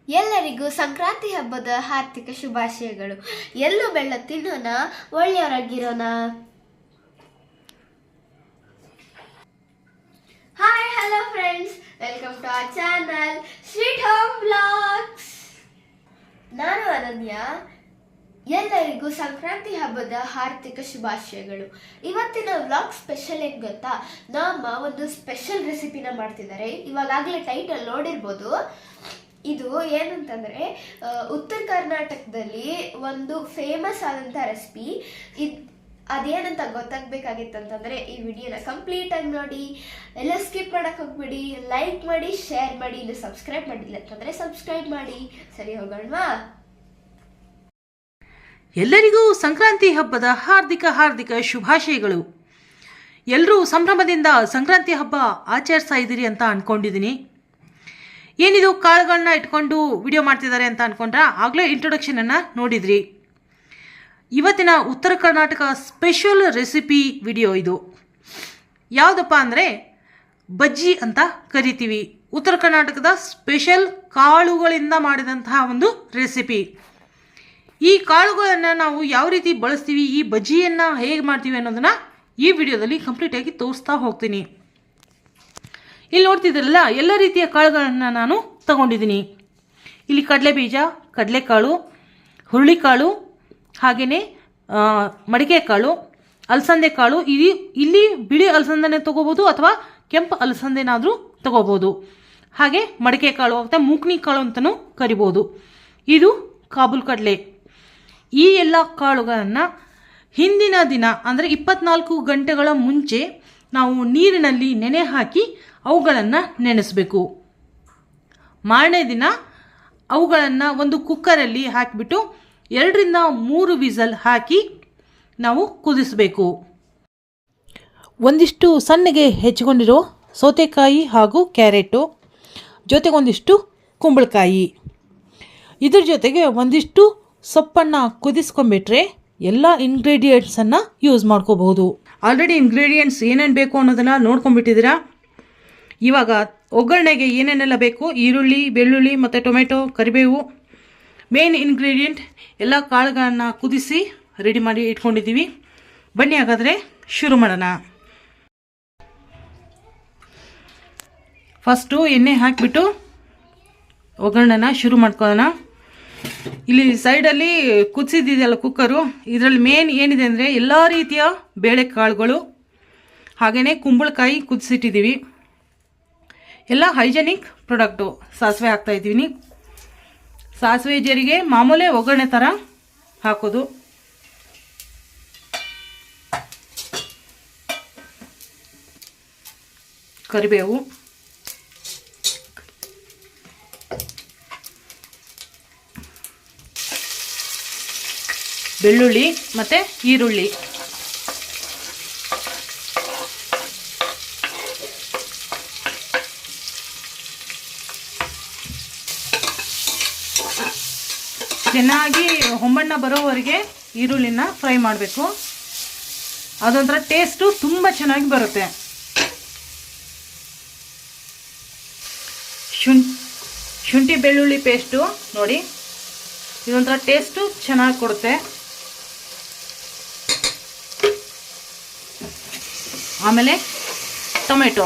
ಎಲ್ಲರಿಗೂ ಸಂಕ್ರಾಂತಿ ಹಬ್ಬದ ಹಾರ್ದಿಕ ಶುಭಾಶಯಗಳು. ಎಲ್ಲೂ ಬೆಲ್ಲ ತಿನ್ನೋಣ, ಒಳ್ಳೆಯವರಾಗಿರೋಣ. Hi, hello friends, welcome to our channel sweet home vlogs. ನಾನು ಅನನ್ಯ. ಎಲ್ಲರಿಗೂ ಸಂಕ್ರಾಂತಿ ಹಬ್ಬದ ಹಾರ್ದಿಕ ಶುಭಾಶಯಗಳು. ಇವತ್ತಿನ ವ್ಲಾಗ್ ಸ್ಪೆಷಲ್ ಏನ್ ಗೊತ್ತಾ, ನಮ್ಮ ಒಂದು ಸ್ಪೆಷಲ್ ರೆಸಿಪಿನ ಮಾಡ್ತಿದ್ದಾರೆ. ಇವಾಗಲೇ ಟೈಟಲ್ ನೋಡಿರ್ಬೋದು. ಇದು ಏನಂತಂದರೆ ಉತ್ತರ ಕರ್ನಾಟಕದಲ್ಲಿ ಒಂದು ಫೇಮಸ್ ಆದಂಥ ರೆಸಿಪಿ. ಅದೇನಂತ ಗೊತ್ತಾಗಬೇಕಾಗಿತ್ತಂತಂದರೆ ಈ ವಿಡಿಯೋನ ಕಂಪ್ಲೀಟಾಗಿ ನೋಡಿ, ಎಲ್ಲ ಸ್ಕಿಪ್ ಮಾಡೋಕ್ಕೆ ಹೋಗ್ಬೇಡಿ, ಲೈಕ್ ಮಾಡಿ, ಶೇರ್ ಮಾಡಿ, ಇನ್ನು ಸಬ್ಸ್ಕ್ರೈಬ್ ಮಾಡಿಲ್ಲ ಅಂತಂದರೆ ಸಬ್ಸ್ಕ್ರೈಬ್ ಮಾಡಿ. ಸರಿ, ಹೋಗೋಣವಾ? ಎಲ್ಲರಿಗೂ ಸಂಕ್ರಾಂತಿ ಹಬ್ಬದ ಹಾರ್ದಿಕ ಶುಭಾಶಯಗಳು. ಎಲ್ಲರೂ ಸಂಭ್ರಮದಿಂದ ಸಂಕ್ರಾಂತಿ ಹಬ್ಬ ಆಚರಿಸ್ತಾ ಇದ್ದೀರಿ ಅಂತ ಅಂದ್ಕೊಂಡಿದ್ದೀನಿ. ಏನಿದು ಕಾಳುಗಳನ್ನ ಇಟ್ಕೊಂಡು ವಿಡಿಯೋ ಮಾಡ್ತಿದ್ದಾರೆ ಅಂತ ಅಂದ್ಕೊಂಡ್ರೆ ಆಗಲೇ ಇಂಟ್ರೊಡಕ್ಷನನ್ನು ನೋಡಿದ್ರಿ. ಇವತ್ತಿನ ಉತ್ತರ ಕರ್ನಾಟಕ ಸ್ಪೆಷಲ್ ರೆಸಿಪಿ ವಿಡಿಯೋ ಇದು. ಯಾವುದಪ್ಪ ಅಂದರೆ ಬಜ್ಜಿ ಅಂತ ಕರಿತೀವಿ. ಉತ್ತರ ಕರ್ನಾಟಕದ ಸ್ಪೆಷಲ್ ಕಾಳುಗಳಿಂದ ಮಾಡಿದಂತಹ ಒಂದು ರೆಸಿಪಿ. ಈ ಕಾಳುಗಳನ್ನು ನಾವು ಯಾವ ರೀತಿ ಬಳಸ್ತೀವಿ, ಈ ಬಜ್ಜಿಯನ್ನು ಹೇಗೆ ಮಾಡ್ತೀವಿ ಅನ್ನೋದನ್ನು ಈ ವಿಡಿಯೋದಲ್ಲಿ ಕಂಪ್ಲೀಟಾಗಿ ತೋರಿಸ್ತಾ ಹೋಗ್ತೀನಿ. ಇಲ್ಲಿ ನೋಡ್ತಿದ್ರಲ್ಲ, ಎಲ್ಲ ರೀತಿಯ ಕಾಳುಗಳನ್ನು ನಾನು ತಗೊಂಡಿದ್ದೀನಿ. ಇಲ್ಲಿ ಕಡಲೆಬೀಜ, ಕಡಲೆಕಾಳು, ಹುರುಳಿಕಾಳು, ಹಾಗೆಯೇ ಮಡಿಕೆಕಾಳು, ಅಲಸಂದೆ ಕಾಳು. ಇಲ್ಲಿ ಬಿಳಿ ಅಲಸಂದೆನೇ ತೊಗೋಬೋದು ಅಥವಾ ಕೆಂಪು ಅಲಸಂದೆನಾದರೂ ತೊಗೋಬೋದು. ಹಾಗೆ ಮಡಿಕೆಕಾಳು ಅಥವಾ ಮೂಕ್ನಿ ಕಾಳು ಅಂತಲೂ ಕರಿಬೋದು. ಇದು ಕಾಬೂಲ್ ಕಡಲೆ. ಈ ಎಲ್ಲ ಕಾಳುಗಳನ್ನು ಹಿಂದಿನ ದಿನ ಅಂದರೆ 24 ಗಂಟೆಗಳ ಮುಂಚೆ ನಾವು ನೀರಿನಲ್ಲಿ ನೆನೆ ಹಾಕಿ ಅವುಗಳನ್ನು ನೆನೆಸಬೇಕು. ಮಾರನೇ ದಿನ ಅವುಗಳನ್ನು ಒಂದು ಕುಕ್ಕರಲ್ಲಿ ಹಾಕಿಬಿಟ್ಟು 2 ರಿಂದ 3 ವಿಸಲ್ ಹಾಕಿ ನಾವು ಕುದಿಸಬೇಕು. ಒಂದಿಷ್ಟು ಸಣ್ಣಗೆ ಹೆಚ್ಚಿಕೊಂಡಿರೋ ಸೌತೆಕಾಯಿ ಹಾಗೂ ಕ್ಯಾರೆಟು, ಜೊತೆಗೊಂದಿಷ್ಟು ಕುಂಬಳಕಾಯಿ, ಇದ್ರ ಜೊತೆಗೆ ಒಂದಿಷ್ಟು ಸೊಪ್ಪನ್ನು ಕುದಿಸ್ಕೊಂಡ್ಬಿಟ್ರೆ ಎಲ್ಲ ಇಂಗ್ರೀಡಿಯೆಂಟ್ಸನ್ನು ಯೂಸ್ ಮಾಡ್ಕೋಬಹುದು. ಆಲ್ರೆಡಿ ಇಂಗ್ರೀಡಿಯೆಂಟ್ಸ್ ಏನೇನು ಬೇಕು ಅನ್ನೋದನ್ನು ನೋಡ್ಕೊಂಡ್ಬಿಟ್ಟಿದ್ದೀರಾ. ಇವಾಗ ಒಗ್ಗರಣೆಗೆ ಏನೇನೆಲ್ಲ ಬೇಕು, ಈರುಳ್ಳಿ, ಬೆಳ್ಳುಳ್ಳಿ ಮತ್ತು ಟೊಮೆಟೊ, ಕರಿಬೇವು, ಮೇನ್ ಇಂಗ್ರೀಡಿಯೆಂಟ್ ಎಲ್ಲ ಕಾಳುಗಳನ್ನು ಕುದಿಸಿ ರೆಡಿ ಮಾಡಿ ಇಟ್ಕೊಂಡಿದ್ದೀವಿ. ಬನ್ನಿ ಹಾಗಾದರೆ ಶುರು ಮಾಡೋಣ. ಫಸ್ಟು ಎಣ್ಣೆ ಹಾಕಿಬಿಟ್ಟು ಒಗ್ಗರಣೆನ ಶುರು ಮಾಡ್ಕೊಳ್ಳೋಣ. ಇಲ್ಲಿ ಸೈಡಲ್ಲಿ ಕುದಿಸಿದ್ದಿದೆಯಲ್ಲ ಕುಕ್ಕರು, ಇದರಲ್ಲಿ ಮೇನ್ ಏನಿದೆ ಅಂದರೆ ಎಲ್ಲ ರೀತಿಯ ಬೇಳೆಕಾಳುಗಳು, ಹಾಗೆಯೇ ಕುಂಬಳಕಾಯಿ ಕುದಿಸಿಟ್ಟಿದ್ದೀವಿ. ಎಲ್ಲ ಹೈಜೆನಿಕ್ ಪ್ರಾಡಕ್ಟು. ಸಾಸಿವೆ ಹಾಕ್ತಾಯಿದ್ದೀನಿ. ಸಾಸಿವೆ ಜೀರಿಗೆ ಮಾಮೂಲಿ ಒಗ್ಗರಣೆ ಥರ ಹಾಕೋದು. ಕರಿಬೇವು, ಬೆಳ್ಳುಳ್ಳಿ ಮತ್ತು ಈರುಳ್ಳಿ, ಚೆನ್ನಾಗಿ ಹೊಂಬಣ್ಣ ಬರೋವರೆಗೆ ಈರುಳ್ಳಿನ ಫ್ರೈ ಮಾಡಬೇಕು. ಅದೊಂಥರ ಟೇಸ್ಟು ತುಂಬ ಚೆನ್ನಾಗಿ ಬರುತ್ತೆ. ಶುಂಠಿ ಬೆಳ್ಳುಳ್ಳಿ ಪೇಸ್ಟು ನೋಡಿ, ಇದೊಂಥರ ಟೇಸ್ಟು ಚೆನ್ನಾಗಿ ಕೊಡುತ್ತೆ. ಆಮೇಲೆ ಟೊಮೆಟೊ,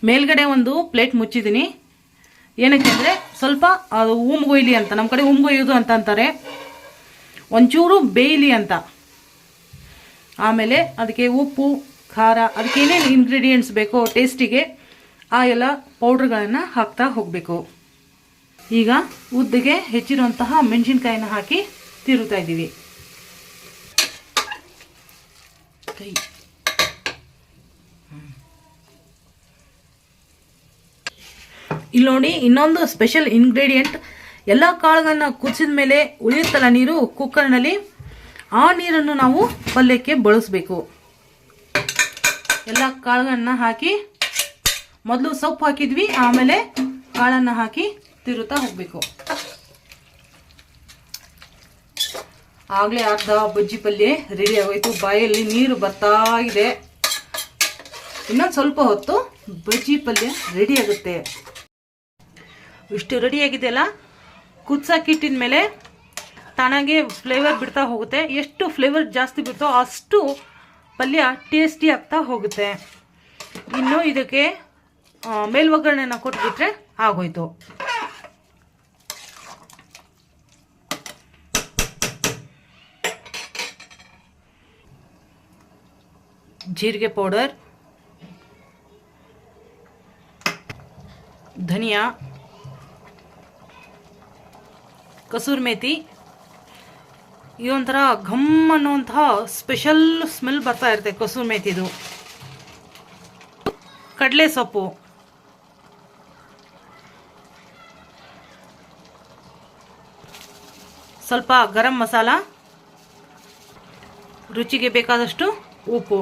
ಮೇಲ್ಗಡೆ ಒಂದು ಪ್ಲೇಟ್ ಮುಚ್ಚಿದ್ದೀನಿ. ಏನಕ್ಕೆ ಅಂದರೆ ಸ್ವಲ್ಪ ಅದು ಉಮ್ಗೊಯ್ಲಿ ಅಂತ, ನಮ್ಮ ಕಡೆ ಉಮ್ಗೊಯ್ಯೋದು ಅಂತ ಅಂತಾರೆ, ಒಂಚೂರು ಬೇಯಲಿ ಅಂತ. ಆಮೇಲೆ ಅದಕ್ಕೆ ಉಪ್ಪು, ಖಾರ, ಅದಕ್ಕೆ ಏನೇನು ಇಂಗ್ರೀಡಿಯೆಂಟ್ಸ್ ಬೇಕೋ ಟೇಸ್ಟಿಗೆ ಆ ಎಲ್ಲ ಪೌಡ್ರ್ಗಳನ್ನು ಹಾಕ್ತಾ ಹೋಗಬೇಕು. ಈಗ ಉದ್ದಿಗೆ ಹೆಚ್ಚಿರುವಂತಹ ಮೆಣಸಿನ್ಕಾಯಿನ ಹಾಕಿ ತಿರುತ್ತಾ ಇದ್ದೀವಿ. ಇಲ್ಲಿ ನೋಡಿ, ಇನ್ನೊಂದು ಸ್ಪೆಷಲ್ ಇಂಗ್ರೀಡಿಯೆಂಟ್. ಎಲ್ಲ ಕಾಳುಗಳನ್ನ ಕುದಿಸಿದ ಮೇಲೆ ಉಳಿಯುತ್ತಲ್ಲ ನೀರು ಕುಕ್ಕರ್ನಲ್ಲಿ, ಆ ನೀರನ್ನು ನಾವು ಪಲ್ಯಕ್ಕೆ ಬಳಸಬೇಕು. ಎಲ್ಲ ಕಾಳುಗಳನ್ನ ಹಾಕಿ ಮೊದಲು ಸೊಪ್ಪು ಹಾಕಿದ್ವಿ, ಆಮೇಲೆ ಕಾಳನ್ನು ಹಾಕಿ ತಿರುತ್ತಾ ಹೋಗಬೇಕು. ಆಗಲೇ ಅರ್ಧ ಬಜ್ಜಿ ಪಲ್ಯ ರೆಡಿ ಆಗೋಯ್ತು. ಬಾಯಲ್ಲಿ ನೀರು ಬರ್ತಾ ಇದೆ. ಇನ್ನೊಂದು ಸ್ವಲ್ಪ ಹೊತ್ತು ಬಜ್ಜಿ ಪಲ್ಯ ರೆಡಿ ಆಗುತ್ತೆ. ಇಷ್ಟು ರೆಡಿಯಾಗಿದೆಯಲ್ಲ, ಕುದಿಸಾಕಿಟ್ಟಿದ ಮೇಲೆ ತಾನಾಗೆ ಫ್ಲೇವರ್ ಬಿಡ್ತಾ ಹೋಗುತ್ತೆ. ಎಷ್ಟು ಫ್ಲೇವರ್ ಜಾಸ್ತಿ ಬಿಡ್ತೋ ಅಷ್ಟು ಪಲ್ಯ ಟೇಸ್ಟಿ ಆಗ್ತಾ ಹೋಗುತ್ತೆ. ಇನ್ನು ಇದಕ್ಕೆ ಮೇಲ್ವಗ್ಗರಣೆನ ಕೊಟ್ಬಿಟ್ರೆ ಆಗೋಯ್ತು. ಜೀರಿಗೆ ಪೌಡರ್, ಧನಿಯಾ, ಕಸೂರಿ ಮೇಥಿ, ಇದೊಂಥರ ಘಮ್ ಅನ್ನುವಂತಹ ಸ್ಪೆಷಲ್ ಸ್ಮೆಲ್ ಬರ್ತಾ ಇರುತ್ತೆ ಕಸೂರಿ ಮೇಥಿದು. ಕಡಲೆ ಸೊಪ್ಪು, ಸ್ವಲ್ಪ ಗರಂ ಮಸಾಲ, ರುಚಿಗೆ ಬೇಕಾದಷ್ಟು ಉಪ್ಪು.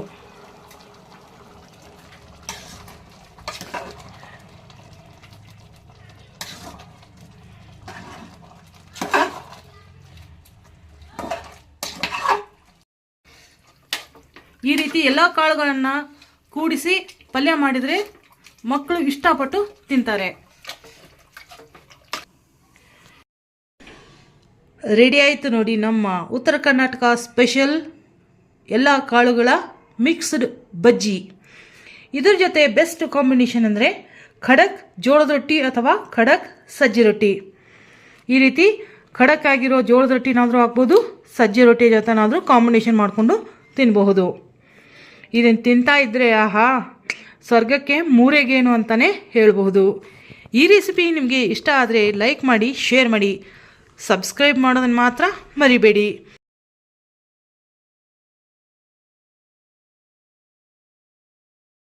ಈ ರೀತಿ ಎಲ್ಲ ಕಾಳುಗಳನ್ನು ಕೂಡಿಸಿ ಪಲ್ಯ ಮಾಡಿದರೆ ಮಕ್ಕಳು ಇಷ್ಟಪಟ್ಟು ತಿಂತಾರೆ. ರೆಡಿ ಆಯಿತು ನೋಡಿ ನಮ್ಮ ಉತ್ತರ ಕರ್ನಾಟಕ ಸ್ಪೆಷಲ್ ಎಲ್ಲ ಕಾಳುಗಳ ಮಿಕ್ಸ್ಡ್ ಬಜ್ಜಿ. ಇದ್ರ ಜೊತೆ ಬೆಸ್ಟ್ ಕಾಂಬಿನೇಷನ್ ಅಂದರೆ ಖಡಕ್ ಜೋಳದ ರೊಟ್ಟಿ ಅಥವಾ ಖಡಕ್ ಸಜ್ಜಿ ರೊಟ್ಟಿ. ಈ ರೀತಿ ಖಡಕ್ ಆಗಿರೋ ಜೋಳದ ರೊಟ್ಟಿನಾದರೂ ಆಗ್ಬೋದು, ಸಜ್ಜಿ ರೊಟ್ಟಿ ಜೊತೆನಾದರೂ ಕಾಂಬಿನೇಷನ್ ಮಾಡಿಕೊಂಡು ತಿನ್ನಬಹುದು. ಇದನ್ನು ತಿಂತಾ ಇದ್ದರೆ ಆಹಾ, ಸ್ವರ್ಗಕ್ಕೆ ಮೂರೆಗೇನು ಅಂತಲೇ ಹೇಳಬಹುದು. ಈ ರೆಸಿಪಿ ನಿಮಗೆ ಇಷ್ಟ ಆದರೆ ಲೈಕ್ ಮಾಡಿ, ಶೇರ್ ಮಾಡಿ, ಸಬ್ಸ್ಕ್ರೈಬ್ ಮಾಡೋದನ್ನು ಮಾತ್ರ ಮರಿಬೇಡಿ.